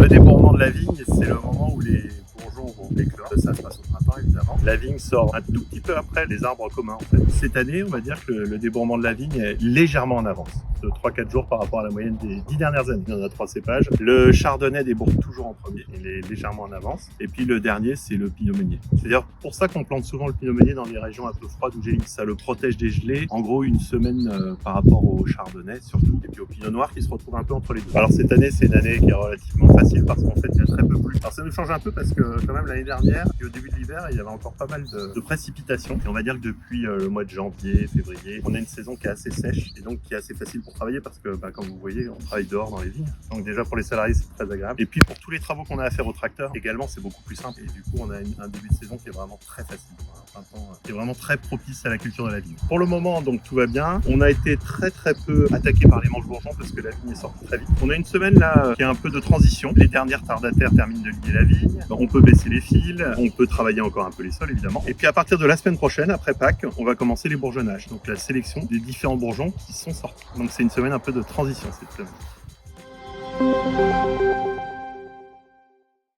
débourrement de la vigne, c'est le moment où les bourgeons vont éclore. Ça se passe au printemps évidemment. La vigne sort un tout petit peu après les arbres communs en fait. Cette année, on va dire que le débourrement de la vigne est légèrement en avance, de 3-4 jours par rapport à la moyenne des 10 dernières années. On a 3 cépages. Le chardonnay débourre toujours en premier, il est légèrement en avance. Et puis le dernier, c'est le pinot meunier. C'est d'ailleurs pour ça qu'on plante souvent le pinot meunier dans les régions un peu froides ou gélides. Ça le protège des gelées, en gros une semaine par rapport au chardonnay surtout, et puis au pinot noir qui se retrouve un peu entre les deux. Alors cette année, c'est une année qui est relativement facile parce qu'en fait, il y a très peu plu. Alors ça nous change un peu parce que quand même l'année dernière, et au début de l'hiver, il y avait encore pas mal de précipitations. Et on va dire que depuis le mois de janvier, février, on a une saison qui est assez sèche et donc qui est assez facile pour travailler parce que, comme vous voyez, on travaille dehors dans les vignes. Donc déjà pour les salariés, c'est très agréable. Et puis pour tous les travaux qu'on a à faire au tracteur, également, c'est beaucoup plus simple. Et du coup, on a un début de saison qui est vraiment très facile. Un printemps qui est vraiment très propice à la culture de la vigne. Pour le moment, donc tout va bien. On a été très peu attaqué par les manches bourgeons parce que la vigne est sortie très vite. On a une semaine là qui est un peu de transition. Les dernières tardataires terminent de lier la vigne. On peut baisser les fils, on peut travailler encore un peu les sols évidemment. Et puis à partir de la semaine prochaine, après Pâques, on va commencer les bourgeonnages. Donc la sélection des différents bourgeons qui sont sortis. Donc c'est une semaine un peu de transition cette semaine.